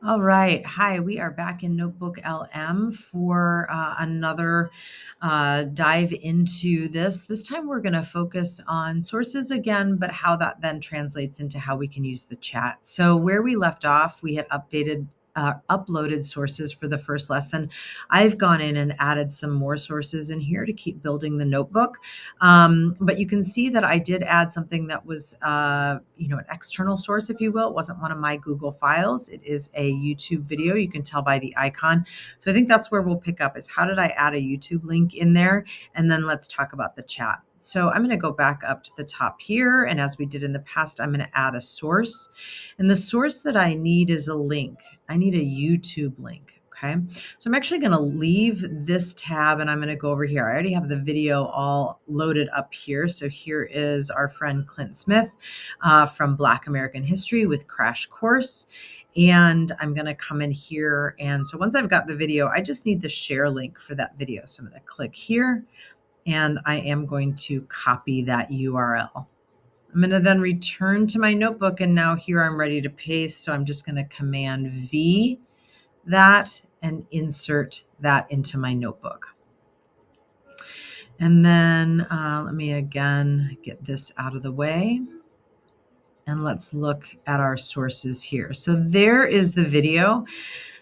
All right. Hi, we are back in NotebookLM for another dive into this. This time we're going to focus on sources again, but how that then translates into how we can use the chat. So where we left off, we had uploaded sources for the first lesson. I've gone in and added some more sources in here to keep building the notebook. But you can see that I did add something that was, an external source, if you will. It wasn't one of my Google files. It is a YouTube video. You can tell by the icon. So I think that's where we'll pick up is how did I add a YouTube link in there? And then let's talk about the chat. So I'm going to go back up to the top here. And as we did in the past, I'm going to add a source. And the source that I need is a link. I need a YouTube link. Okay, so I'm actually going to leave this tab and I'm going to go over here. I already have the video all loaded up here. So here is our friend Clint Smith from Black American History with Crash Course. And I'm going to come in here. And so once I've got the video, I just need the share link for that video. So I'm going to click here and I am going to copy that URL. I'm going to then return to my notebook. And now here I'm ready to paste. So I'm just going to Command V that and insert that into my notebook. And then let me again get this out of the way. And let's look at our sources here. So there is the video.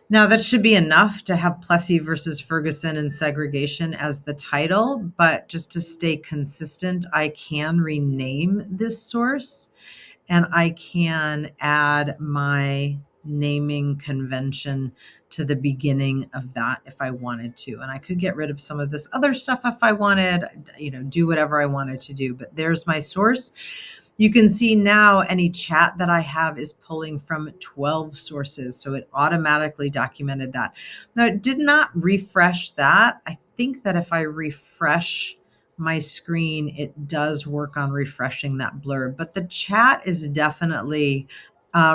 Now that should be enough to have Plessy versus Ferguson and segregation as the title, but just to stay consistent, I can rename this source and I can add my naming convention to the beginning of that if I wanted to. And I could get rid of some of this other stuff if I wanted, do whatever I wanted to do. But there's my source. You can see now any chat that I have is pulling from 12 sources. So it automatically documented that. Now it did not refresh that. I think that if I refresh my screen, it does work on refreshing that blurb, but the chat is definitely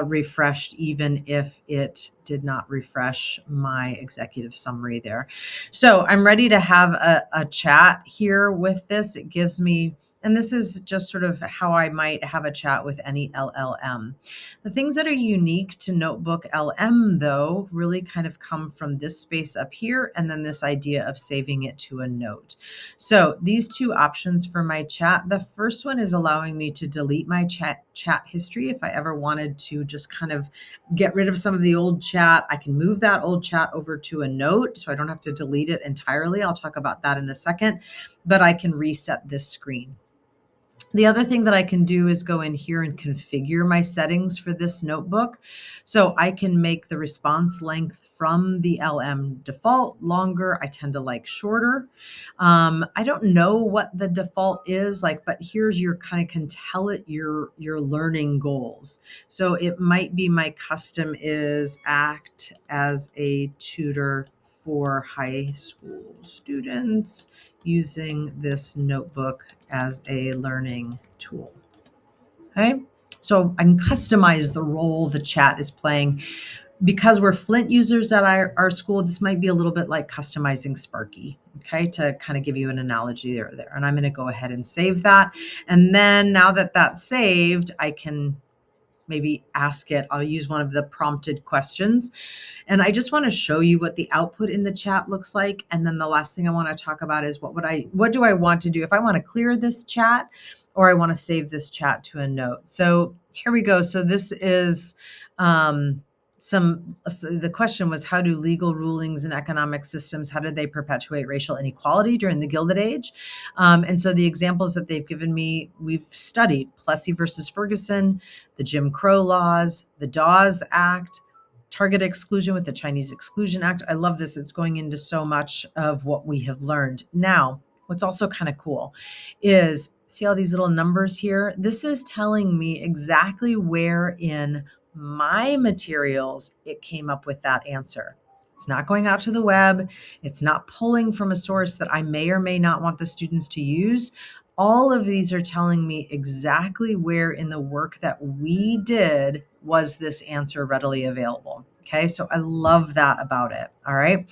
refreshed even if it did not refresh my executive summary there. So I'm ready to have a chat here with this. It gives me, and this is just sort of how I might have a chat with any LLM. The things that are unique to NotebookLM, though, really kind of come from this space up here and then this idea of saving it to a note. So these two options for my chat, the first one is allowing me to delete my chat history if I ever wanted to just kind of get rid of some of the old chat. I can move that old chat over to a note so I don't have to delete it entirely. I'll talk about that in a second, but I can reset this screen. The other thing that I can do is go in here and configure my settings for this notebook. So I can make the response length from the LM default longer. I tend to like shorter. I don't know what the default is like, but here's your kind of can tell it your learning goals. So it might be my custom is act as a tutor for high school students using this notebook as a learning tool. Okay, so I can customize the role the chat is playing. Because we're Flint users at our school, this might be a little bit like customizing Sparky, okay, to kind of give you an analogy there. And I'm going to go ahead and save that. And then now that that's saved, I can maybe ask it. I'll use one of the prompted questions. And I just want to show you what the output in the chat looks like. And then the last thing I want to talk about is what do I want to do if I want to clear this chat or I want to save this chat to a note. So here we go. So this is the question was, how do legal rulings and economic systems, how did they perpetuate racial inequality during the Gilded Age? And so the examples that they've given me, we've studied Plessy versus Ferguson, the Jim Crow laws, the Dawes Act, target exclusion with the Chinese Exclusion Act. I love this. It's going into so much of what we have learned. Now, what's also kind of cool is, see all these little numbers here? This is telling me exactly where in my materials it came up with that answer. It's not going out to the web. It's not pulling from a source that I may or may not want the students to use. All of these are telling me exactly where in the work that we did was this answer readily available. Okay, so I love that about it. All right.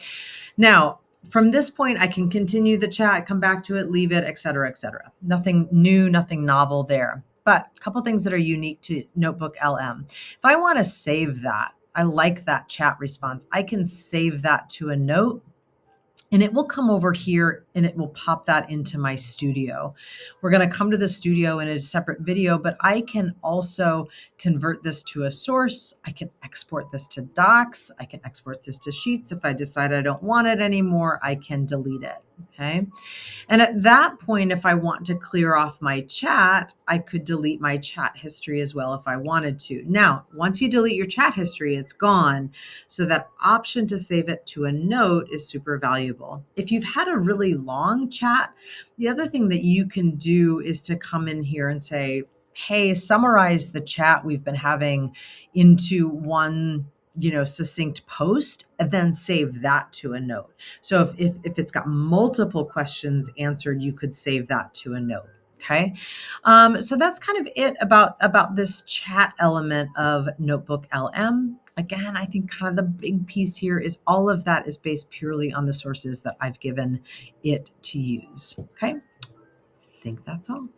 Now, from this point, I can continue the chat, come back to it, leave it, et cetera, et cetera. Nothing new, nothing novel there. But a couple things that are unique to NotebookLM. If I want to save that, I like that chat response. I can save that to a note, and it will come over here and it will pop that into my studio. We're going to come to the studio in a separate video, but I can also convert this to a source. I can export this to docs. I can export this to sheets. If I decide I don't want it anymore, I can delete it. Okay. And at that point, if I want to clear off my chat, I could delete my chat history as well if I wanted to. Now, once you delete your chat history, it's gone. So that option to save it to a note is super valuable. If you've had a really long chat, the other thing that you can do is to come in here and say, hey, summarize the chat we've been having into one succinct post, and then save that to a note. So if it's got multiple questions answered, you could save that to a note. Okay. So that's kind of it about this chat element of NotebookLM. Again, I think kind of the big piece here is all of that is based purely on the sources that I've given it to use. Okay. I think that's all.